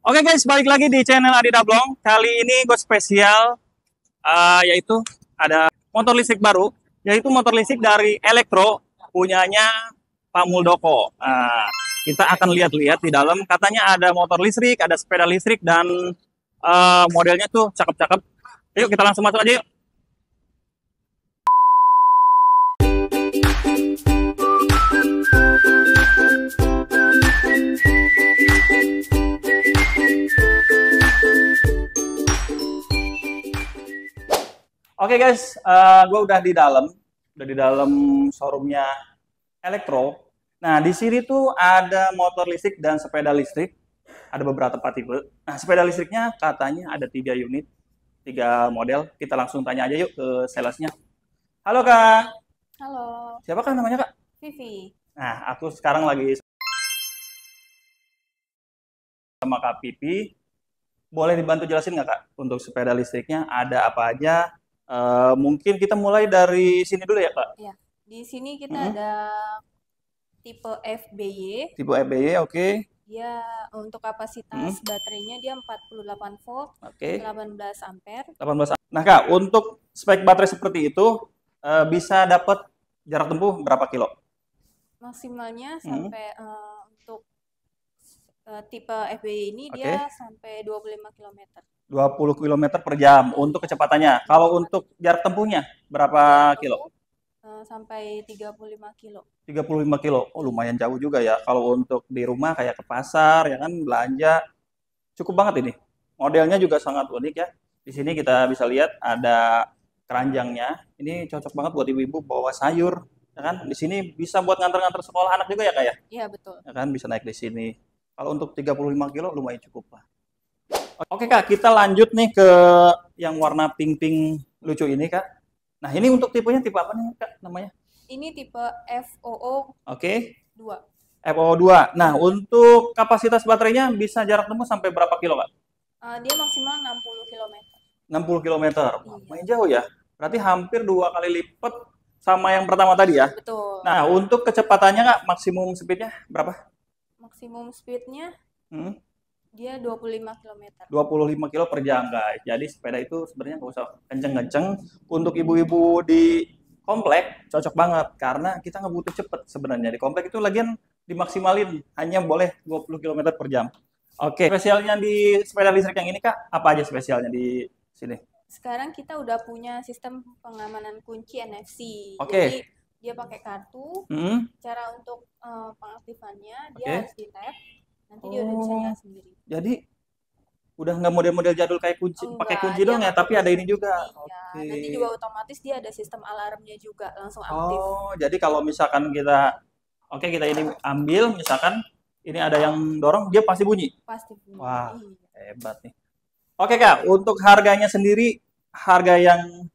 Oke guys, balik lagi di channel Adi Dablong. Kali ini gue spesial, yaitu ada motor listrik baru, yaitu motor listrik dari Elektro, punyanya Pak Muldoko. Kita akan lihat-lihat di dalam, katanya ada motor listrik, ada sepeda listrik, dan modelnya tuh cakep-cakep. Yuk kita langsung masuk aja yuk. Oke guys, gue udah di dalam showroomnya Elektro. Nah di sini tuh ada motor listrik dan sepeda listrik, ada beberapa tipe. Nah sepeda listriknya katanya ada 3 unit, 3 model. Kita langsung tanya aja yuk ke salesnya. Halo kak. Halo. Siapa kak namanya kak? Vivi. Nah aku sekarang lagi sama Kak Pipi. Boleh dibantu jelasin nggak kak untuk sepeda listriknya ada apa aja? Mungkin kita mulai dari sini dulu ya Kak. Ya, di sini kita ada tipe FBY. Tipe FBY, oke. Dia untuk kapasitas baterainya dia 48 volt, Oke. 18 ampere. 18. Nah Kak, untuk spek baterai seperti itu bisa dapat jarak tempuh berapa kilo? Maksimalnya sampai untuk tipe FBY ini dia sampai 25 km. 20 km per jam untuk kecepatannya. Kalau untuk jarak tempuhnya berapa kilo? Sampai 35 kilo. 35 kilo. Oh, lumayan jauh juga ya. Kalau untuk di rumah kayak ke pasar ya kan belanja cukup banget ini. Modelnya juga sangat unik ya. Di sini kita bisa lihat ada keranjangnya. Ini cocok banget buat ibu-ibu bawa sayur, ya kan? Di sini bisa buat nganter-nganter sekolah anak juga ya, Kak ya? Iya, betul. Ya kan bisa naik di sini. Kalau untuk 35 kilo lumayan cukup lah. Oke Kak, kita lanjut nih ke yang warna pink-pink lucu ini Kak. Nah ini untuk tipenya tipe apa nih Kak namanya? Ini tipe FOO 2. FOO 2. Nah untuk kapasitas baterainya bisa jarak tempuh sampai berapa kilo Kak? Dia maksimal 60 km. 60 km. Lumayan jauh ya. Berarti hampir 2 kali lipat sama yang pertama tadi ya? Betul. Nah untuk kecepatannya Kak, maksimum speednya berapa? Maksimum speednya dia 25 km. 25 kilo per jam guys. Jadi sepeda itu sebenarnya nggak usah kenceng-kenceng. Untuk ibu-ibu di komplek cocok banget karena kita nggak butuh cepet sebenarnya. Di komplek itu lagian dimaksimalin hanya boleh 20 km per jam. Oke, spesialnya di sepeda listrik yang ini Kak, apa aja spesialnya di sini? Sekarang kita udah punya sistem pengamanan kunci NFC. Oke. Jadi dia pakai kartu. Cara untuk pengaktifannya dia harus di-tap. Nanti dia udah bisa nyala sendiri. Jadi udah nggak model-model jadul kayak kunci, pakai kunci dong ya, tapi ada ini juga. Iya. Nanti juga otomatis dia ada sistem alarmnya juga langsung aktif. Oh, jadi kalau misalkan kita kita ini ambil, misalkan ini ada yang dorong, dia pasti bunyi. Pasti bunyi. Wah, hebat nih. Oke Kak, untuk harganya sendiri, harga yang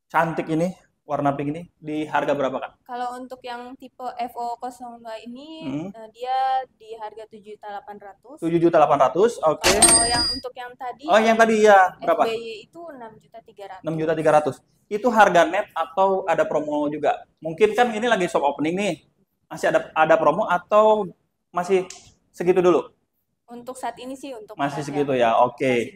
cantik ini, warna pink ini, di harga berapa Kak? Kalau untuk yang tipe FO02 ini, dia di harga 7.800.000. 7.800.000, oke. Kalau yang untuk yang tadi, yang tadi ya, berapa? FBY itu 6.300.000. 6.300.000. Itu harga net atau ada promo juga? Mungkin kan ini lagi shop opening nih, masih ada promo atau masih segitu dulu? Untuk saat ini sih untuk masih segitu ya, oke.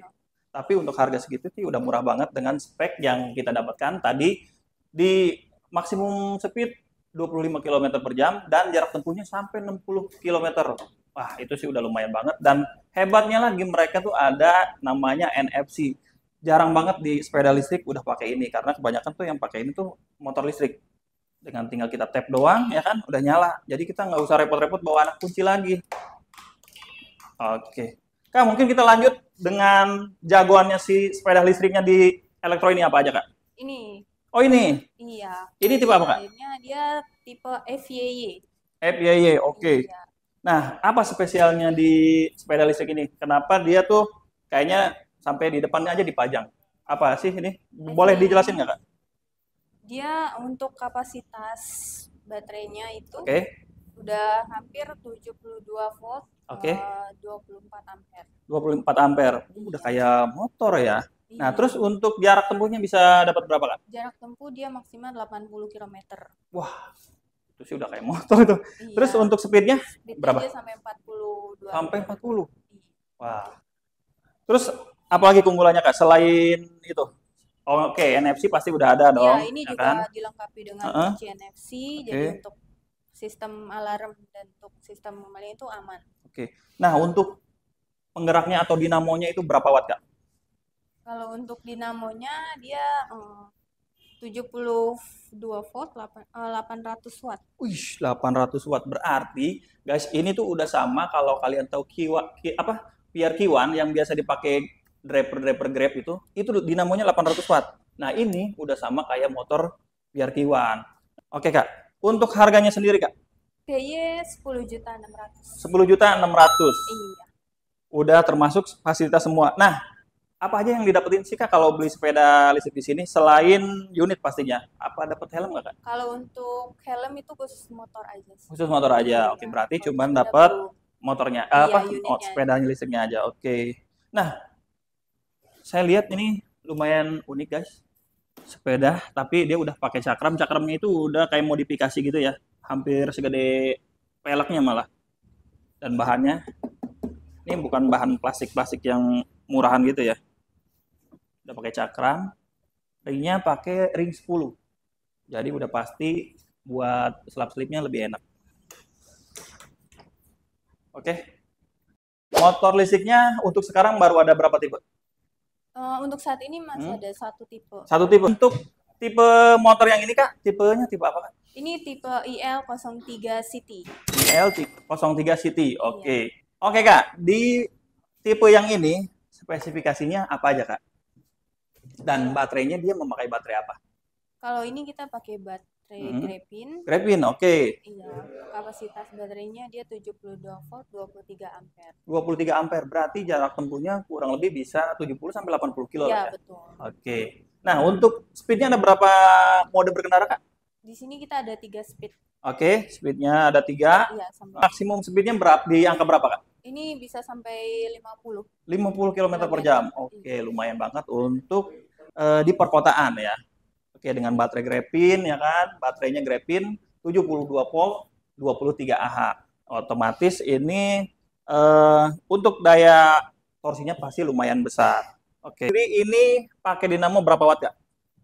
Tapi untuk harga segitu sih udah murah banget dengan spek yang kita dapatkan tadi di maksimum speed 25 km per jam dan jarak tempuhnya sampai 60 km. Wah, itu sih udah lumayan banget dan hebatnya lagi mereka tuh ada namanya NFC. Jarang banget di sepeda listrik udah pakai ini karena kebanyakan tuh yang pakai ini tuh motor listrik. Dengan tinggal kita tap doang ya kan udah nyala. Jadi kita nggak usah repot-repot bawa anak kunci lagi. Oke. Kak, mungkin kita lanjut dengan jagoannya si sepeda listriknya di Elektro ini apa aja, Kak? Ini. Oh, ini? Iya. Ini tipe apa, Kak? Dia tipe FYY. FYY, oke. Iya. Nah, apa spesialnya di sepeda listrik ini? Kenapa dia tuh kayaknya sampai di depannya aja dipajang? Apa sih ini? Boleh dijelasin nggak, Kak? Dia untuk kapasitas baterainya itu udah hampir 72 volt. 24 ampere. 24 ampere. Udah kayak motor ya. Nah, terus untuk jarak tempuhnya bisa dapat berapa, Kak? Jarak tempuh dia maksimal 80 km. Wah, itu sih udah kayak motor tuh. Terus untuk speednya berapa? Dia sampai 42. Sampai 40. Wah. Terus apalagi keunggulannya Kak selain itu? Oke, NFC pasti udah ada Iya, dong, ini ya juga kan? dilengkapi dengan Heeh. kunci NFC, Oke, jadi untuk sistem alarm dan untuk sistem kembali itu aman. oke. Nah, untuk penggeraknya atau dinamonya itu berapa watt Kak? Kalau untuk dinamonya dia 72 volt 800 watt. Wih, 800 watt berarti, guys, ini tuh udah sama kalau kalian tahu PR Q1 yang biasa dipakai driver Grab itu dinamonya 800 watt. Nah, ini udah sama kayak motor PR Q1. Oke, Kak. Untuk harganya sendiri, Kak? DY 10.600.000. 10.600.000. Iya. Udah termasuk fasilitas semua. Nah, apa aja yang didapetin sih Kak kalau beli sepeda listrik di sini selain unit pastinya? Apa dapat helm nggak Kak? Kalau untuk helm itu khusus motor aja sih. Khusus motor aja. Oke, Iya. berarti Kalau cuman sepeda dapat belum. motornya. Iya, Oh, unitnya aja. sepedanya listriknya aja. Oke. Nah, saya lihat ini lumayan unik guys. Sepeda, tapi dia udah pakai cakram. Cakramnya itu udah kayak modifikasi gitu ya. Hampir segede peleknya malah. Dan bahannya ini bukan bahan plastik-plastik yang murahan gitu ya. Udah pakai cakram. Ringnya pakai ring 10. Jadi udah pasti buat selap-selipnya lebih enak. Oke. Motor listriknya untuk sekarang baru ada berapa tipe? Untuk saat ini masih ada satu tipe. Satu tipe. Untuk tipe motor yang ini Kak, tipenya tipe apa Kak? Ini tipe IL03 City. IL03 City. Iya. Oke. Oke Kak, di tipe yang ini spesifikasinya apa aja Kak? Dan baterainya dia memakai baterai apa? Kalau ini kita pakai baterai Graphene. Graphene, oke. Iya, kapasitas baterainya dia 72 volt 23 ampere. 23 ampere, berarti jarak tempuhnya kurang lebih bisa 70 sampai 80 kilo Iya, ya. betul. Oke. Nah, untuk speednya ada berapa mode berkendara Kak? Di sini kita ada 3 speed. Oke, speednya ada 3. Iya, sampai. Maksimum speednya di angka berapa Kak? Ini bisa sampai 50. 50 km per jam. Oke, lumayan banget untuk di perkotaan ya. Oke, dengan baterai Graphene ya kan, baterainya Graphene 72 volt 23 Ah. Otomatis ini untuk daya torsinya pasti lumayan besar. Oke. Jadi ini pakai dinamo berapa watt Kak?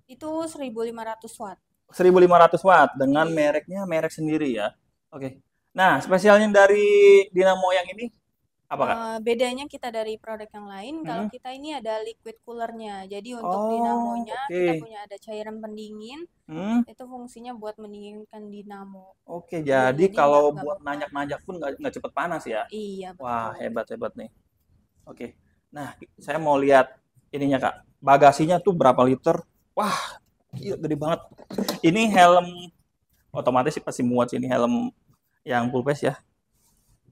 Itu 1500 watt. 1500 watt dengan mereknya merek sendiri ya. Oke. Nah, spesialnya dari dinamo yang ini apa Kak? Bedanya kita dari produk yang lain, kalau kita ini ada liquid coolernya. Jadi untuk dinamonya kita punya ada cairan pendingin. Itu fungsinya buat mendinginkan dinamo. Oke, jadi kalau buat nanjak-nanjak pun nggak cepet panas ya? Iya, betul. Wah, hebat-hebat nih. Oke. Nah, saya mau lihat ininya Kak. Bagasinya tuh berapa liter? Wah, gila, gede banget. Ini helm otomatis sih pasti muat sih ini helm yang full face ya.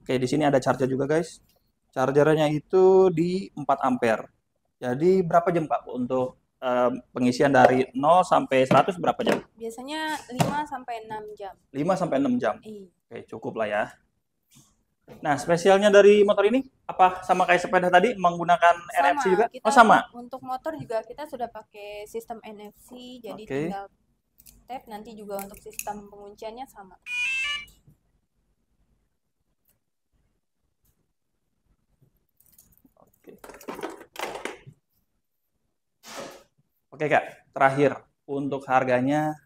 Oke, di sini ada charger juga guys. Chargernya itu di 4 ampere. Jadi berapa jam Pak untuk pengisian dari 0 sampai 100 berapa jam? Biasanya 5 sampai 6 jam. 5 sampai 6 jam. Iya. Oke, cukup lah ya. Nah, spesialnya dari motor ini apa sama kayak sepeda tadi menggunakan NFC juga? Oh, sama. Untuk motor juga kita sudah pakai sistem NFC, jadi tinggal tap, nanti juga untuk sistem pengunciannya sama. Oke Kak, terakhir untuk harganya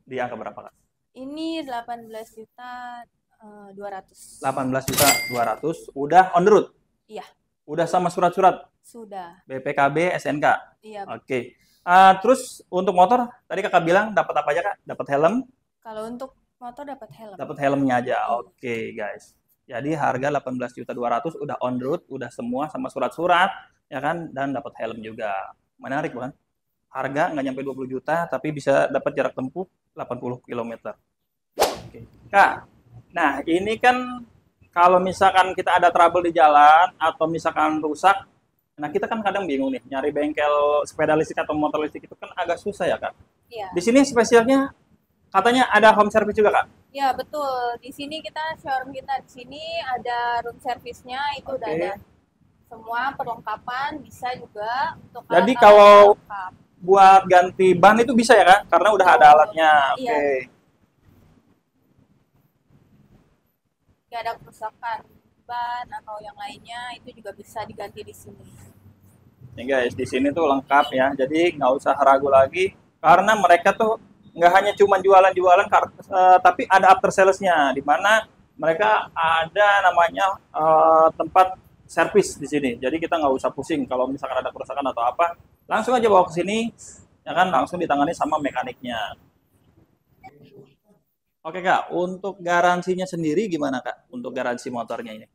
di angka berapa Kak? Ini 18.200.000. 18.200.000 udah on the road? Iya. Udah sama surat-surat? Sudah. BPKB, SNK? Iya. Oke. Terus untuk motor tadi Kakak bilang dapat apa aja Kak? Dapat helm? Kalau untuk motor dapat helm. Dapat helmnya aja. Oke guys. Jadi harga 18.200.000 udah on road, udah semua sama surat-surat ya kan, dan dapat helm juga. Menarik bukan? Harga nggak nyampe 20 juta tapi bisa dapat jarak tempuh 80 km. Oke. Kak, nah ini kan kalau misalkan kita ada trouble di jalan atau misalkan rusak, nah kita kan kadang bingung nih nyari bengkel sepeda listrik atau motor listrik itu kan agak susah ya Kak. Iya. Di sini spesialnya katanya ada home service juga Kak. Ya betul. Di sini kita showroom kita di sini ada room service-nya itu udah ada semua perlengkapan, bisa juga untuk jadi kalau buat ganti ban itu bisa ya Kak? Karena udah ada alatnya. Iya. Oke. Nggak ada kerusakan ban atau yang lainnya itu juga bisa diganti di sini. Nih guys, di sini tuh lengkap ya. Jadi nggak usah ragu lagi karena mereka tuh nggak hanya cuma jualan-jualan, tapi ada after salesnya, di mana mereka ada namanya tempat servis di sini. Jadi kita nggak usah pusing kalau misalkan ada kerusakan atau apa, langsung aja bawa ke sini, ya kan, langsung ditangani sama mekaniknya. Oke Kak, untuk garansinya sendiri gimana Kak? Untuk garansi motornya ini?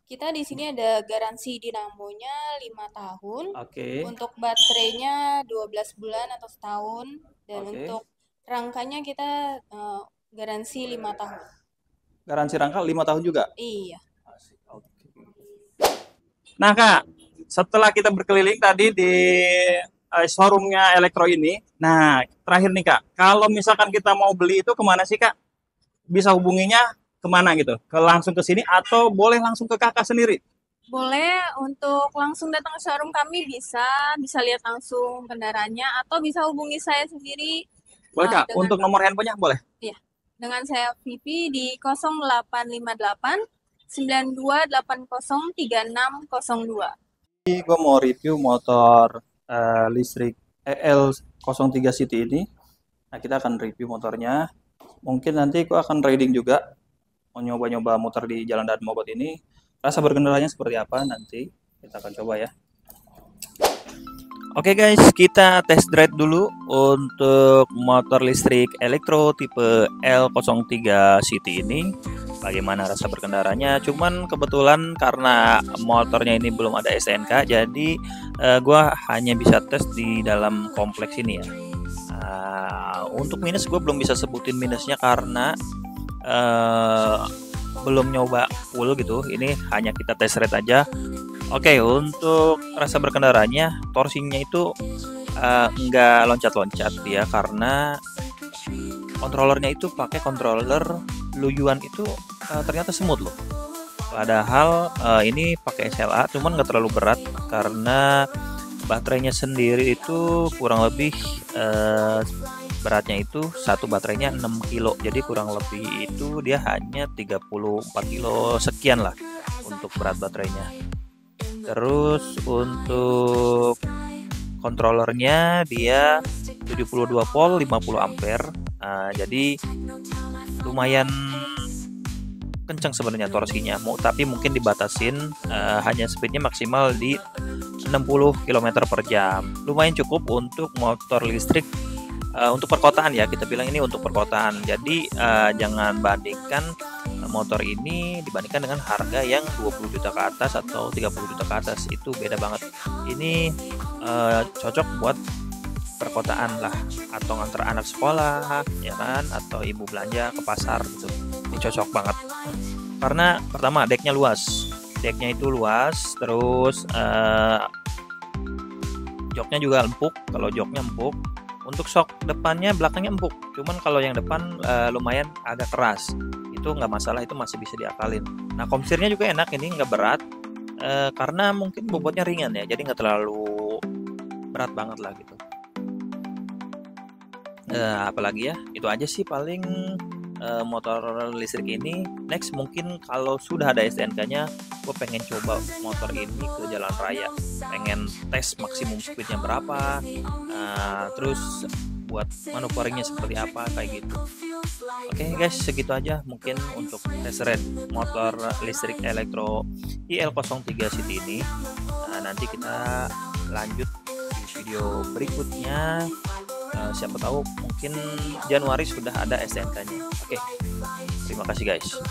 Kita di sini ada garansi dinamonya 5 tahun. Oke. Untuk baterainya 12 bulan atau setahun. Dan untuk rangkanya kita garansi 5 tahun. Garansi rangka 5 tahun juga? Iya. Nah Kak, setelah kita berkeliling tadi di showroomnya Elektro ini, nah terakhir nih Kak, kalau misalkan kita mau beli itu kemana sih Kak? Bisa hubunginya kemana gitu? Langsung ke sini atau boleh langsung ke kakak sendiri? Boleh, untuk langsung datang ke showroom kami bisa lihat langsung kendaraannya atau bisa hubungi saya sendiri. Boleh Kak, untuk nomor handphonenya boleh? Iya, dengan saya Vivi di 0858 9280 3602. Jadi gue mau review motor listrik EL03 City ini. Nah kita akan review motornya. Mungkin nanti gue akan riding juga, mau nyoba-nyoba motor di Jalan Dan Mogot ini. Rasa berkendaranya seperti apa nanti kita akan coba ya. Oke guys, kita test drive dulu untuk motor listrik elektro tipe L03 City ini. Bagaimana rasa berkendaranya? Cuman kebetulan karena motornya ini belum ada STNK, jadi gua hanya bisa tes di dalam kompleks ini ya. Untuk minus gue belum bisa sebutin minusnya karena belum nyoba full gitu. Ini hanya kita test ride aja. Oke, untuk rasa berkendaranya, torsinya itu nggak loncat-loncat ya, karena kontrolernya itu pakai controller Luyuan itu ternyata smooth loh. Padahal ini pakai SLA, cuman nggak terlalu berat karena baterainya sendiri itu kurang lebih beratnya itu satu baterainya 6 kilo, jadi kurang lebih itu dia hanya 34 kilo sekian lah untuk berat baterainya. Terus untuk kontrolernya dia 72 volt 50 ampere, jadi lumayan kencang sebenarnya torsinya, tapi mungkin dibatasin hanya speednya maksimal di 60 km per jam. Lumayan cukup untuk motor listrik untuk perkotaan ya, kita bilang ini untuk perkotaan. Jadi jangan bandingkan motor ini dibandingkan dengan harga yang 20 juta ke atas atau 30 juta ke atas, itu beda banget. Ini cocok buat perkotaan lah, atau nganter anak sekolah ya kan, atau ibu belanja ke pasar gitu. Ini cocok banget karena pertama decknya itu luas, terus joknya juga empuk. Kalau joknya empuk, untuk shock depannya belakangnya empuk, cuman kalau yang depan lumayan agak keras, itu nggak masalah, itu masih bisa diakalin. Nah komsirnya juga enak, ini nggak berat karena mungkin bobotnya ringan ya, jadi nggak terlalu berat banget lah gitu. Apalagi ya, itu aja sih paling motor listrik ini. Next mungkin kalau sudah ada STNK-nya, gue pengen coba motor ini ke jalan raya, pengen tes maksimum speednya berapa, terus buat manuveringnya seperti apa kayak gitu. Oke guys, segitu aja mungkin untuk test ride motor listrik elektro IL03 City ini. Nanti kita lanjut di video berikutnya. Siapa tahu mungkin Januari sudah ada STNK-nya. Oke, terima kasih guys.